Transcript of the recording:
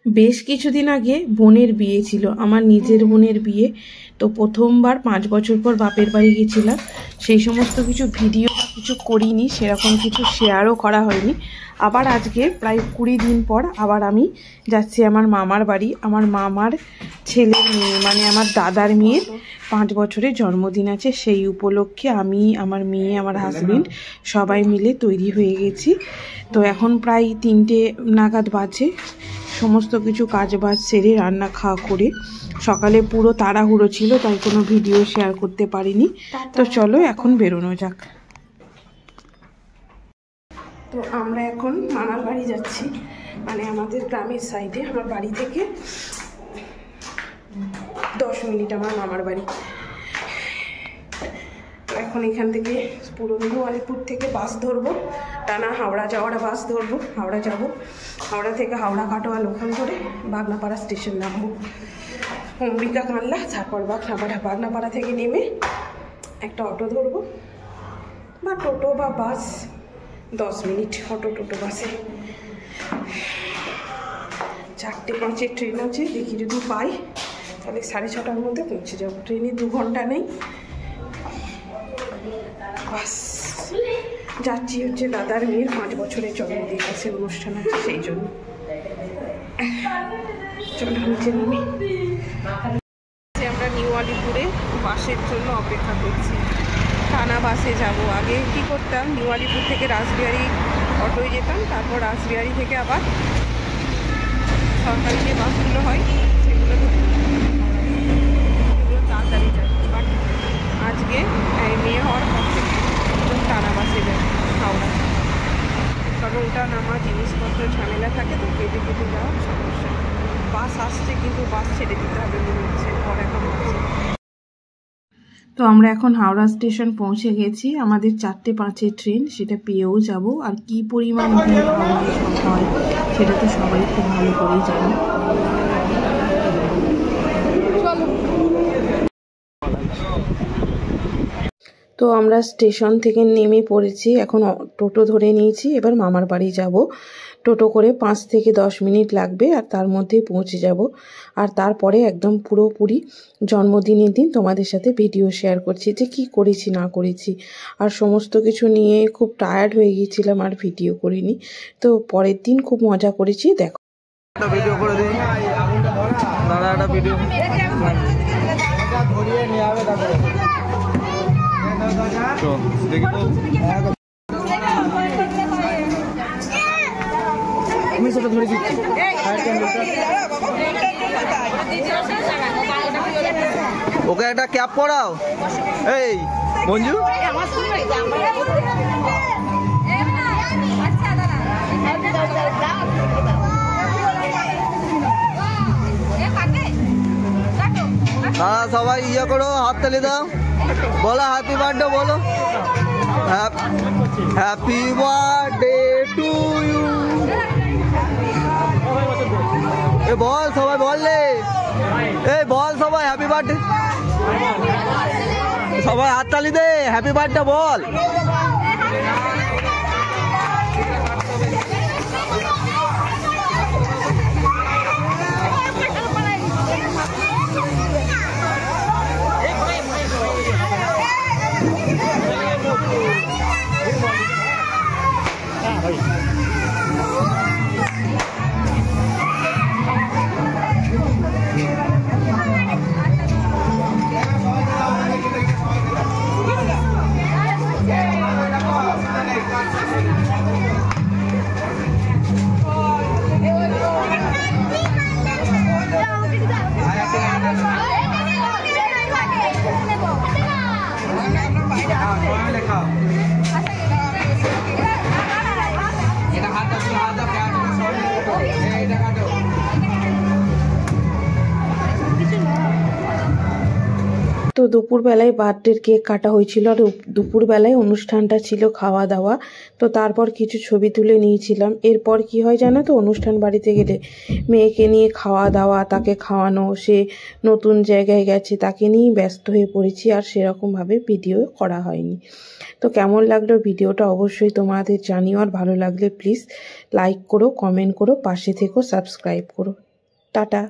বেশ কিছুদিন আগে বোনের বিয়ে ছিল, আমার নিজের বোনের বিয়ে। তো প্রথমবার 5 বছর পর বাপের বাড়ি গেছিলাম। সেই সমস্ত কিছু ভিডিও কিছু করিনি, সেরকম কিছু শেয়ারও করা হয়নি। আবার আজকে প্রায় 20 দিন পর আবার আমি যাচ্ছি আমার মামার বাড়ি। আমার মামার ছেলের মেয়ে, মানে আমার দাদার মেয়ের 5 বছরের জন্মদিন আছে। সেই উপলক্ষে আমি, আমার মেয়ে, আমার হাজবেন্ড সবাই মিলে তৈরি হয়ে গেছি। তো এখন প্রায় 3টে নাগাদ বাজে। সমস্ত কিছু কাজ বাজ সেরে রান্না খাওয়া করে সকালে পুরো তাড়াহুড়ো ছিল, তাই কোনো ভিডিও শেয়ার করতে পারিনি। তো চলো এখন বেরোনো যাক। তো আমরা এখন মামার বাড়ি যাচ্ছি, মানে আমাদের গ্রামের সাইডে। আমার বাড়ি থেকে 10 মিনিট আমার মামার বাড়ি। এখন এখান থেকে পুরনো আলিপুর থেকে বাস ধরবো, টানা হাওড়া যাওয়ার বাস ধরবো। হাওড়া যাব, হাওড়া থেকে হাওড়া কাটোয়া লোকাল করে বাগনাপাড়া স্টেশন নামবো, অম্বিকা কানলা, তারপর বাগনাপাড়া থেকে নেমে একটা অটো ধরবো, বা টোটো বা বাস। 10 মিনিট অটো টোটো বাসে। 4:05 ট্রেন আছে, দেখি যদি পাই তাহলে 6:30টার মধ্যে পৌঁছে যাবো। ট্রেনে 2 ঘন্টা নেই। বাস যাচ্ছি হচ্ছে দাদার মেয়ের 5 বছরের জন্মদিন আছে, অনুষ্ঠান আছে, সেই জন্য। চলো নিচে নামি। আমরা নিউ আলিপুরে বাসের জন্য অপেক্ষা করছি, টানা বাসে যাব। আগে কি করতাম, নিউ আলিপুর থেকে রাসবিহারি অটোয় যেতাম, তারপর রাসবিহারি থেকে আবার সরকারি যে বাসগুলো হয় সেগুলো তাড়াতাড়ি যায়। বাট আজকে মেয়ে হওয়ার পর থেকে টানা বাসে যায় হাওড়া, কারণ ওটা নামা জিনিসপত্র ঝামেলা থাকে, তো কেটে কেটে যাওয়ার সমস্যা। বাস আসছে, কিন্তু বাস ছেড়ে দিতে হবে মনে হচ্ছে, পর এখন আসছে। তো আমরা এখন হাওড়া স্টেশন পৌঁছে গেছি। আমাদের 4:05 ট্রেন, সেটা পেয়েও যাব। আর কি পরিমাণ ভিড় হাওড়ায় সব হয় সেটা তো সবাই খুব ভালো করেই জানে। তো আমরা স্টেশন থেকে নেমে পড়েছি, এখন টোটো ধরে নিয়েছি। এবার মামার বাড়ি যাব। টোটো করে 5 থেকে 10 মিনিট লাগবে, আর তার মধ্যেই পৌঁছে যাব। আর তারপরে একদম পুরোপুরি জন্মদিনের দিন তোমাদের সাথে ভিডিও শেয়ার করছি, যে কি করেছি না করেছি। আর সমস্ত কিছু নিয়ে খুব টায়ার্ড হয়ে গিয়েছিলাম, আর ভিডিও করিনি। তো পরের দিন খুব মজা করেছি, দেখো। ভিডিও করে দিই দাদা, একটা ভিডিও দেখি তো। আমি সেটা ধরে দিচ্ছি। ওকে একটা ক্যাপ পরাও। এই মঞ্জু, দাদা সবাই ইয়ে করো, হাততালি দাও, বলো হ্যাপি বার্থডে, বলো হ্যাপি বার্থডে টু ইউ। এ বল সবাই, বললে এই বল সবাই হ্যাপি বার্থডে, সবাই হাততালি দে, হ্যাপি বার্থডে বল। তো দুপুরবেলায় বার্থডের কেক কাটা হয়েছিল, আর দুপুরবেলায় অনুষ্ঠানটা ছিল খাওয়া দাওয়া। তো তারপর কিছু ছবি তুলে নিয়েছিলাম। এরপর কি হয় জানো তো, অনুষ্ঠান বাড়িতে গেলে মেয়েকে নিয়ে খাওয়া দাওয়া, তাকে খাওয়ানো, সে নতুন জায়গায় গেছে, তাকে নিয়েই ব্যস্ত হয়ে পড়েছি, আর সেরকমভাবে ভিডিও করা হয়নি। তো কেমন লাগলো ভিডিওটা অবশ্যই তোমাদের জানিও, আর ভালো লাগলে প্লিজ লাইক করো, কমেন্ট করো, পাশে থেকো, সাবস্ক্রাইব করো। টাটা।